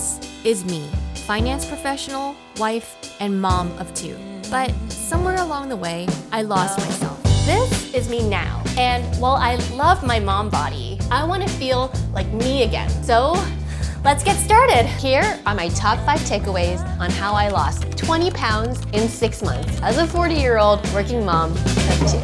This is me, finance professional, wife, and mom of 2. But somewhere along the way, I lost myself. This is me now. And while I love my mom body, I want to feel like me again. So let's get started. Here are my top 5 takeaways on how I lost 20 pounds in 6 months as a 40-year-old working mom of 2.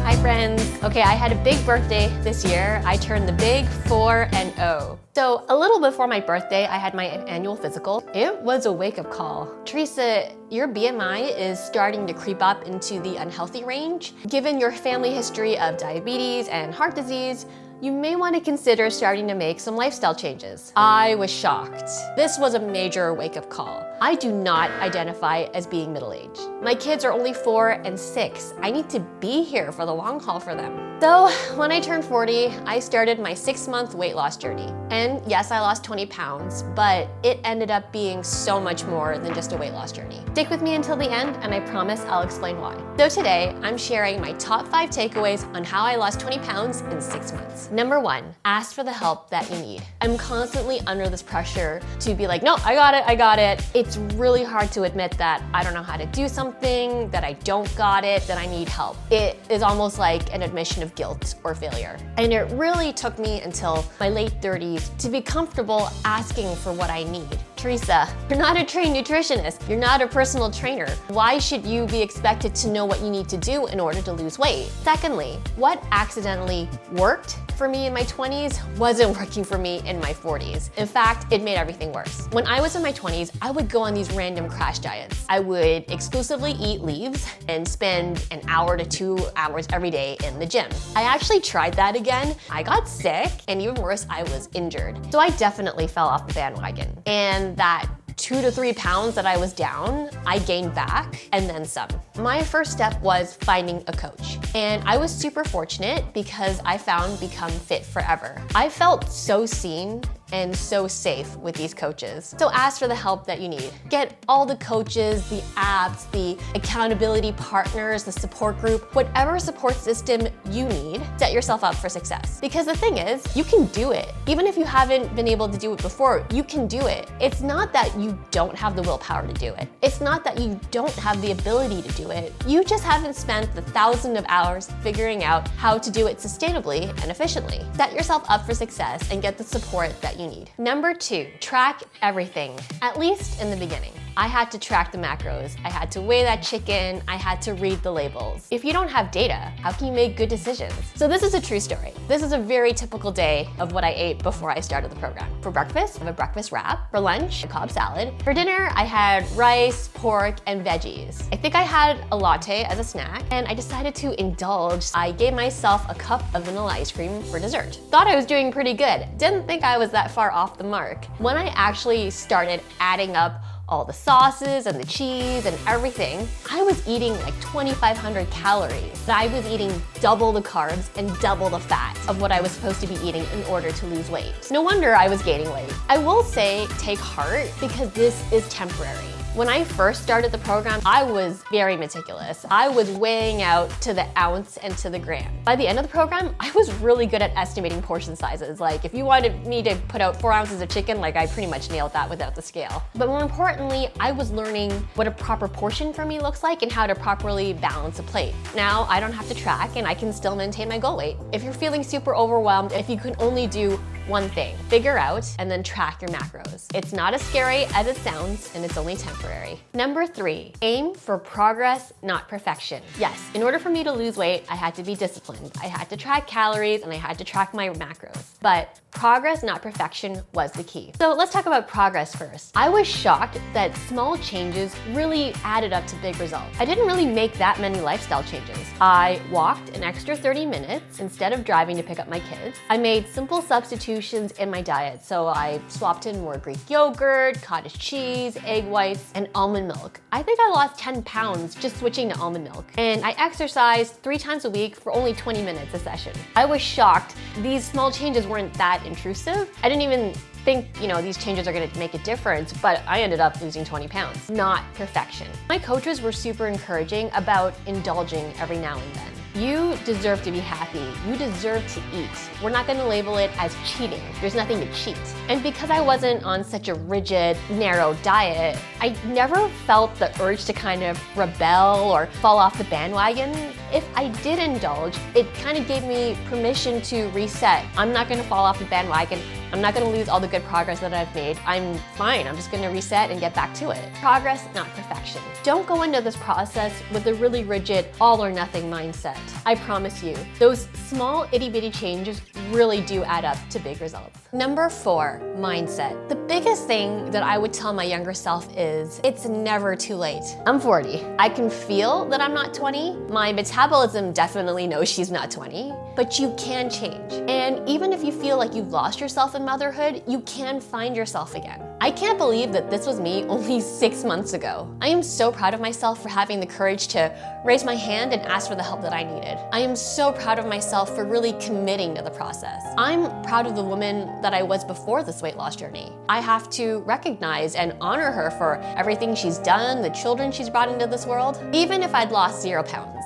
Hi friends. Okay, I had a big birthday this year. I turned the big 4-0. So a little before my birthday, I had my annual physical. It was a wake-up call. Teresa, your BMI is starting to creep up into the unhealthy range. Given your family history of diabetes and heart disease, you may want to consider starting to make some lifestyle changes. I was shocked. This was a major wake-up call. I do not identify as being middle-aged. My kids are only 4 and 6. I need to be here for the long haul for them. So when I turned 40, I started my 6-month weight loss journey. And yes, I lost 20 pounds, but it ended up being so much more than just a weight loss journey. Stick with me until the end, and I promise I'll explain why. So today, I'm sharing my top 5 takeaways on how I lost 20 pounds in 6 months. Number 1, ask for the help that you need. I'm constantly under this pressure to be like, no, I got it. It's really hard to admit that I don't know how to do something, that I don't got it, that I need help. It is almost like an admission of guilt or failure. And it really took me until my late 30s to be comfortable asking for what I need. Teresa, you're not a trained nutritionist. You're not a personal trainer. Why should you be expected to know what you need to do in order to lose weight? Secondly, what accidentally worked for me in my 20s wasn't working for me in my 40s. In fact, it made everything worse. When I was in my 20s, I would go on these random crash diets. I would exclusively eat leaves and spend an hour to 2 hours every day in the gym. I actually tried that again. I got sick, and even worse, I was injured. So I definitely fell off the bandwagon. And that 2 to 3 pounds that I was down, I gained back and then some. My first step was finding a coach. And I was super fortunate because I found Become Fit Forever. I felt so seen and so safe with these coaches. So ask for the help that you need. Get all the coaches, the apps, the accountability partners, the support group, whatever support system you need, set yourself up for success. Because the thing is, you can do it. Even if you haven't been able to do it before, you can do it. It's not that you don't have the willpower to do it. It's not that you don't have the ability to do it. You just haven't spent the thousands of hours figuring out how to do it sustainably and efficiently. Set yourself up for success and get the support that you need. Number 2, track everything, at least in the beginning. I had to track the macros. I had to weigh that chicken. I had to read the labels. If you don't have data, how can you make good decisions? So this is a true story. This is a very typical day of what I ate before I started the program. For breakfast, I have a breakfast wrap. For lunch, a Cobb salad. For dinner, I had rice, pork, and veggies. I think I had a latte as a snack, and I decided to indulge. I gave myself a cup of vanilla ice cream for dessert. Thought I was doing pretty good. Didn't think I was that far off the mark. When I actually started adding up all the sauces and the cheese and everything, I was eating like 2,500 calories. I was eating double the carbs and double the fat of what I was supposed to be eating in order to lose weight. No wonder I was gaining weight. I will say take heart because this is temporary. When I first started the program, I was very meticulous. I was weighing out to the ounce and to the gram. By the end of the program, I was really good at estimating portion sizes. Like if you wanted me to put out 4 ounces of chicken, like I pretty much nailed that without the scale. But more importantly, I was learning what a proper portion for me looks like and how to properly balance a plate. Now I don't have to track and I can still maintain my goal weight. If you're feeling super overwhelmed, if you can only do one thing, figure out and then track your macros. It's not as scary as it sounds and it's only temporary. Number 3, aim for progress, not perfection. Yes, in order for me to lose weight, I had to be disciplined. I had to track calories and I had to track my macros. But progress, not perfection was the key. So let's talk about progress first. I was shocked that small changes really added up to big results. I didn't really make that many lifestyle changes. I walked an extra 30 minutes instead of driving to pick up my kids. I made simple substitutions in my diet. So I swapped in more Greek yogurt, cottage cheese, egg whites, and almond milk. I think I lost 10 pounds just switching to almond milk. And I exercised 3 times a week for only 20 minutes a session. I was shocked. These small changes weren't that intrusive. I didn't even think, these changes are gonna make a difference, but I ended up losing 20 pounds. Not perfection. My coaches were super encouraging about indulging every now and then. You deserve to be happy. You deserve to eat. We're not gonna label it as cheating. There's nothing to cheat. And because I wasn't on such a rigid, narrow diet, I never felt the urge to kind of rebel or fall off the bandwagon. If I did indulge, it kind of gave me permission to reset. I'm not gonna fall off the bandwagon. I'm not gonna lose all the good progress that I've made. I'm fine, I'm just gonna reset and get back to it. Progress, not perfection. Don't go into this process with a really rigid all or nothing mindset. I promise you, those small itty bitty changes really do add up to big results. Number 4, mindset. The biggest thing that I would tell my younger self is, it's never too late. I'm 40. I can feel that I'm not 20. My metabolism definitely knows she's not 20, but you can change. And even if you feel like you've lost yourself in motherhood, you can find yourself again. I can't believe that this was me only 6 months ago. I am so proud of myself for having the courage to raise my hand and ask for the help that I needed. I am so proud of myself for really committing to the process. I'm proud of the woman that I was before this weight loss journey. I have to recognize and honor her for everything she's done, the children she's brought into this world. Even if I'd lost 0 pounds,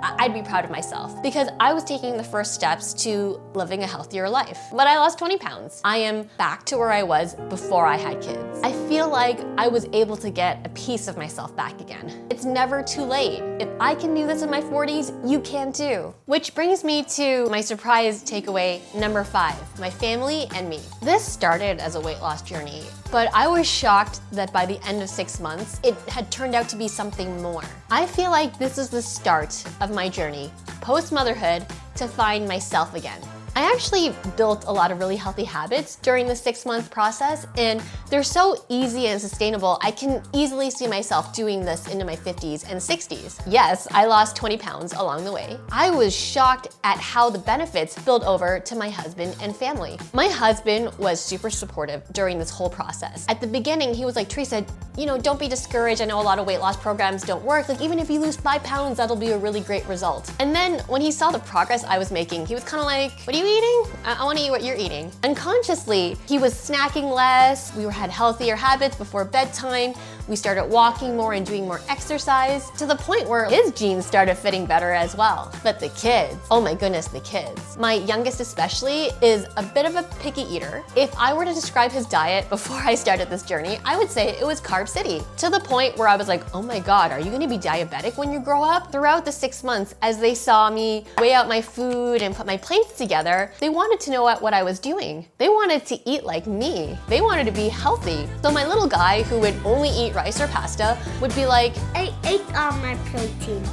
I'd be proud of myself because I was taking the first steps to living a healthier life. But I lost 20 pounds. I am back to where I was before I had kids. I feel like I was able to get a piece of myself back again. It's never too late. If I can do this in my 40s, you can too. Which brings me to my surprise takeaway number 5, my family and me. This started as a weight loss journey, but I was shocked that by the end of 6 months, it had turned out to be something more. I feel like this is the start of my journey, post-motherhood, to find myself again. I actually built a lot of really healthy habits during the 6-month process, and they're so easy and sustainable. I can easily see myself doing this into my 50s and 60s. Yes, I lost 20 pounds along the way. I was shocked at how the benefits spilled over to my husband and family. My husband was super supportive during this whole process. At the beginning, he was like, Teresa, don't be discouraged. I know a lot of weight loss programs don't work. Like, even if you lose 5 pounds, that'll be a really great result. And then when he saw the progress I was making, he was kind of like, what are you eating? I want to eat what you're eating. Unconsciously, he was snacking less. We had healthier habits before bedtime. We started walking more and doing more exercise to the point where his jeans started fitting better as well. But the kids, oh my goodness, the kids. My youngest especially is a bit of a picky eater. If I were to describe his diet before I started this journey, I would say it was Carb City, to the point where I was like, oh my God, are you gonna be diabetic when you grow up? Throughout the 6 months, as they saw me weigh out my food and put my plates together, they wanted to know what I was doing. They wanted to eat like me. They wanted to be healthy. So my little guy, who would only eat rice or pasta, would be like, I ate all my protein.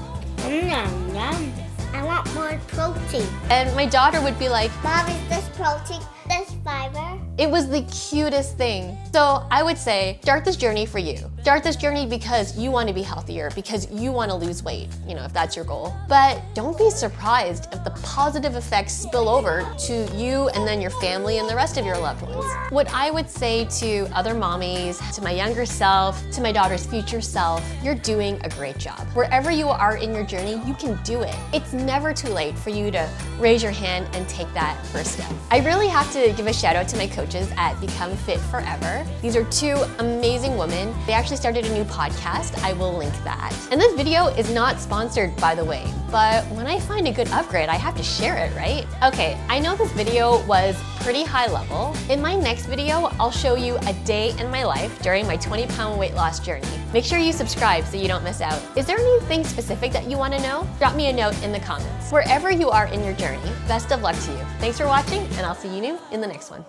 Yum, yum. I want more protein. And my daughter would be like, Mom, is this protein? This fiber? It was the cutest thing. So I would say, start this journey for you. Start this journey because you want to be healthier, because you want to lose weight, if that's your goal. But don't be surprised if the positive effects spill over to you and then your family and the rest of your loved ones. What I would say to other mommies, to my younger self, to my daughter's future self, you're doing a great job. Wherever you are in your journey, you can do it. It's never too late for you to raise your hand and take that first step. I really have to give a shout out to my coaches at Become Fit Forever. These are 2 amazing women. They actually started a new podcast. I will link that. And this video is not sponsored, by the way, but when I find a good upgrade, I have to share it, right? Okay, I know this video was pretty high level. In my next video, I'll show you a day in my life during my 20-pound weight loss journey. Make sure you subscribe so you don't miss out. Is there anything specific that you want to know? Drop me a note in the comments. Wherever you are in your journey, best of luck to you. Thanks for watching, and I'll see you in the next one.